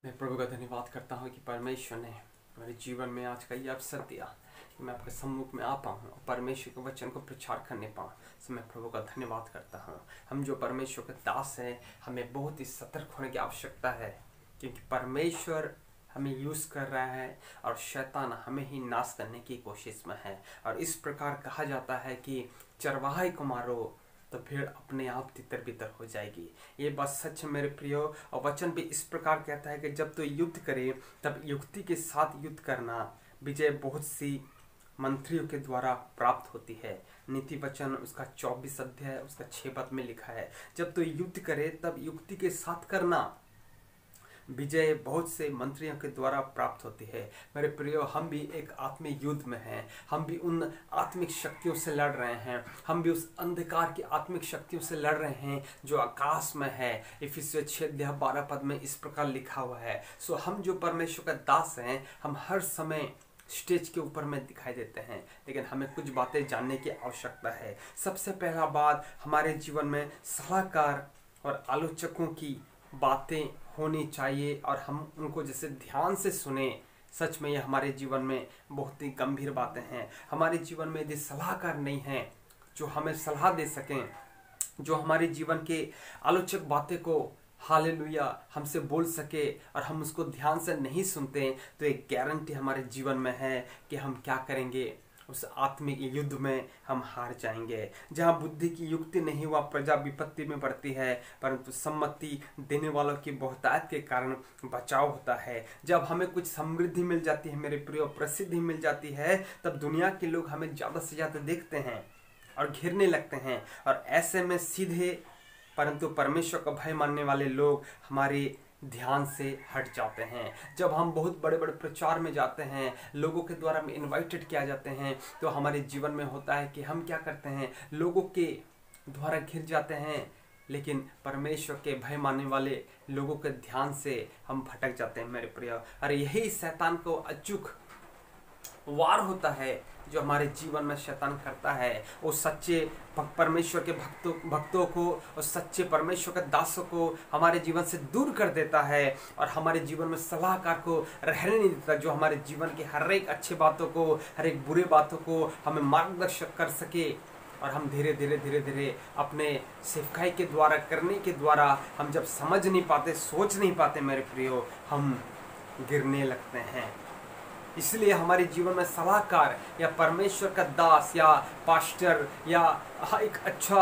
मैं प्रभु का धन्यवाद करता हूँ कि परमेश्वर ने मेरे जीवन में आज का ये अवसर दिया कि मैं आपके सम्मुख में आ पाऊँ और परमेश्वर के वचन को प्रचार करने पाऊँ। तो मैं प्रभु का धन्यवाद करता हूँ। हम जो परमेश्वर के दास हैं, हमें बहुत ही सतर्क होने की आवश्यकता है, क्योंकि परमेश्वर हमें यूज़ कर रहा है और शैतान हमें ही नाश करने की कोशिश में है। और इस प्रकार कहा जाता है कि चरवाहे को मारो तो भीड़ अपने आप तितर बितर हो जाएगी। ये बात सच है मेरे प्रियो। और वचन भी इस प्रकार कहता है कि जब तो युद्ध करे तब युक्ति के साथ युद्ध करना। विजय बहुत सी मंत्रियों के द्वारा प्राप्त होती है। नीति वचन उसका 24 अध्याय उसका 6 पद में लिखा है, जब तो युद्ध करे तब युक्ति के साथ करना। विजय बहुत से मंत्रियों के द्वारा प्राप्त होती है। मेरे प्रियो, हम भी एक आत्मिक युद्ध में हैं। हम भी उन आत्मिक शक्तियों से लड़ रहे हैं। हम भी उस अंधकार की आत्मिक शक्तियों से लड़ रहे हैं जो आकाश में है। इफिसियों 6:12 पद में इस प्रकार लिखा हुआ है, सो हम जो परमेश्वर का दास हैं, हम हर समय स्टेज के ऊपर में दिखाई देते हैं, लेकिन हमें कुछ बातें जानने की आवश्यकता है। सबसे पहला बात, हमारे जीवन में सलाहकार और आलोचकों की बातें होनी चाहिए और हम उनको जैसे ध्यान से सुने। सच में ये हमारे जीवन में बहुत ही गंभीर बातें हैं। हमारे जीवन में यदि सलाहकार नहीं है जो हमें सलाह दे सकें, जो हमारे जीवन के आलोचक बातें को हालेलुया हमसे बोल सके और हम उसको ध्यान से नहीं सुनते, तो एक गारंटी हमारे जीवन में है कि हम क्या करेंगे, उस आत्मिक युद्ध में हम हार जाएंगे। जहाँ बुद्धि की युक्ति नहीं हुआ प्रजा विपत्ति में पड़ती है, परंतु सम्मति देने वालों की बहुतायत के कारण बचाव होता है। जब हमें कुछ समृद्धि मिल जाती है मेरे प्रिय, प्रसिद्धि मिल जाती है, तब दुनिया के लोग हमें ज़्यादा से ज़्यादा देखते हैं और घिरने लगते हैं। और ऐसे में सीधे परंतु परमेश्वर का भय मानने वाले लोग हमारे ध्यान से हट जाते हैं। जब हम बहुत बड़े बड़े प्रचार में जाते हैं, लोगों के द्वारा में इनवाइटेड किया जाते हैं, तो हमारे जीवन में होता है कि हम क्या करते हैं, लोगों के द्वारा घिर जाते हैं, लेकिन परमेश्वर के भय मानने वाले लोगों के ध्यान से हम भटक जाते हैं मेरे प्रिय। अरे यही शैतान को अचूक वार होता है जो हमारे जीवन में शैतान करता है। वो सच्चे परमेश्वर के भक्तों को और सच्चे परमेश्वर के दासों को हमारे जीवन से दूर कर देता है और हमारे जीवन में सलाहकार को रहने नहीं देता, जो हमारे जीवन के हर एक अच्छे बातों को, हर एक बुरे बातों को हमें मार्गदर्शन कर सके। और हम धीरे धीरे अपने सेवकाई के द्वारा करने के द्वारा हम जब समझ नहीं पाते, सोच नहीं पाते मेरे प्रियो, हम गिरने लगते हैं। इसलिए हमारे जीवन में सलाहकार या परमेश्वर का दास या पास्टर या एक अच्छा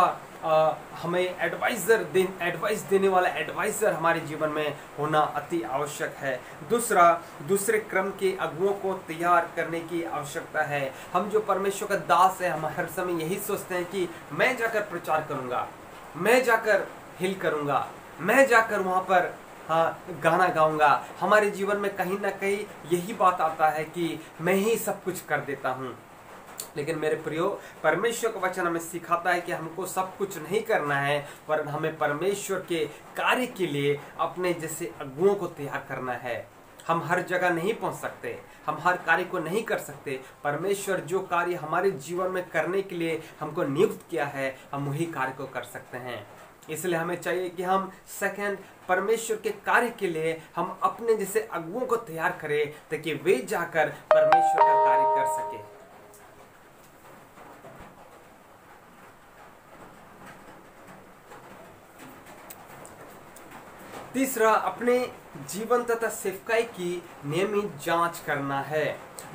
हमें एडवाइस देने वाला एडवाइजर हमारे जीवन में होना अति आवश्यक है। दूसरे क्रम के अगुओं को तैयार करने की आवश्यकता है। हम जो परमेश्वर का दास है, हम हर समय यही सोचते हैं कि मैं जाकर प्रचार करूंगा, मैं जाकर हिल करूंगा, मैं जाकर वहां पर गाना गाऊंगा। हमारे जीवन में कहीं ना कहीं यही बात आता है कि मैं ही सब कुछ कर देता हूं। लेकिन मेरे प्रियो, परमेश्वर का वचन हमें सिखाता है कि हमको सब कुछ नहीं करना है, पर हमें परमेश्वर के कार्य के लिए अपने जैसे अगुओं को तैयार करना है। हम हर जगह नहीं पहुंच सकते, हम हर कार्य को नहीं कर सकते। परमेश्वर जो कार्य हमारे जीवन में करने के लिए हमको नियुक्त किया है, हम वही कार्य को कर सकते हैं। इसलिए हमें चाहिए कि हम सेकंड परमेश्वर के कार्य के लिए हम अपने जैसे अगुओं को तैयार करें, ताकि वे जाकर परमेश्वर का कार्य कर सके। तीसरा, अपने जीवन तथा सेवकाई की नियमित जांच करना है।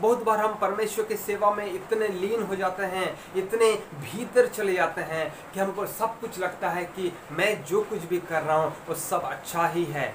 बहुत बार हम परमेश्वर की सेवा में इतने लीन हो जाते हैं, इतने भीतर चले जाते हैं कि हमको सब कुछ लगता है कि मैं जो कुछ भी कर रहा हूँ वो सब अच्छा ही है।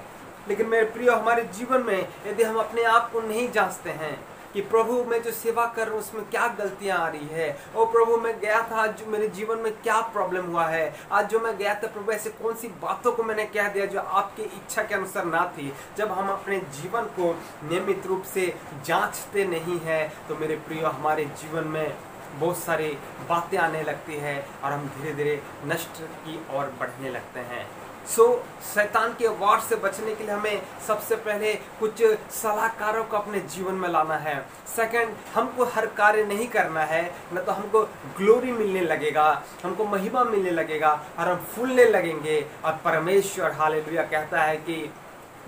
लेकिन मेरे प्रिय, हमारे जीवन में यदि हम अपने आप को नहीं जांचते हैं कि प्रभु मैं जो सेवा कर रहा हूँ उसमें क्या गलतियां आ रही है, ओ प्रभु मैं गया था आज मेरे जीवन में क्या प्रॉब्लम हुआ है, आज जो मैं गया था प्रभु ऐसे कौन सी बातों को मैंने कह दिया जो आपकी इच्छा के अनुसार ना थी। जब हम अपने जीवन को नियमित रूप से जांचते नहीं हैं, तो मेरे प्रिय हमारे जीवन में बहुत सारी बातें आने लगती है और हम धीरे धीरे नष्ट की ओर बढ़ने लगते हैं। शैतान के वार से बचने के लिए हमें सबसे पहले कुछ सलाहकारों को अपने जीवन में लाना है। सेकंड, हमको हर कार्य नहीं करना है, न तो हमको ग्लोरी मिलने लगेगा, हमको महिमा मिलने लगेगा और हम फूलने लगेंगे। और परमेश्वर हालेलुया कहता है कि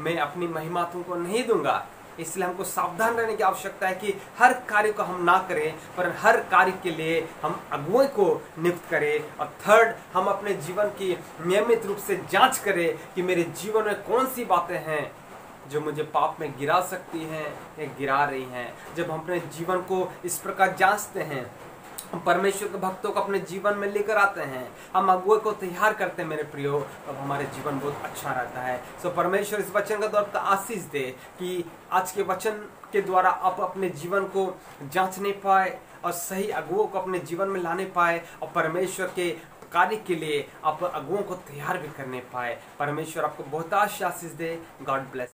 मैं अपनी महिमा तुमको नहीं दूंगा। इसलिए हमको सावधान रहने की आवश्यकता है कि हर कार्य को हम ना करें, पर हर कार्य के लिए हम अगुवे को नियुक्त करें। और थर्ड, हम अपने जीवन की नियमित रूप से जांच करें कि मेरे जीवन में कौन सी बातें हैं जो मुझे पाप में गिरा सकती हैं या गिरा रही हैं। जब हम अपने जीवन को इस प्रकार जांचते हैं, हम परमेश्वर के भक्तों को अपने जीवन में लेकर आते हैं, हम अगुवे को तैयार करते हैं मेरे प्रियो, अब हमारे जीवन बहुत अच्छा रहता है। सो परमेश्वर इस वचन का द्वारा आशीष दे कि आज के वचन के द्वारा आप अपने जीवन को जांचने पाए और सही अगुवों को अपने जीवन में लाने पाए और परमेश्वर के कार्य के लिए आप अगुवों को तैयार भी करने पाए। परमेश्वर आपको बहुत आशीष दे। God bless.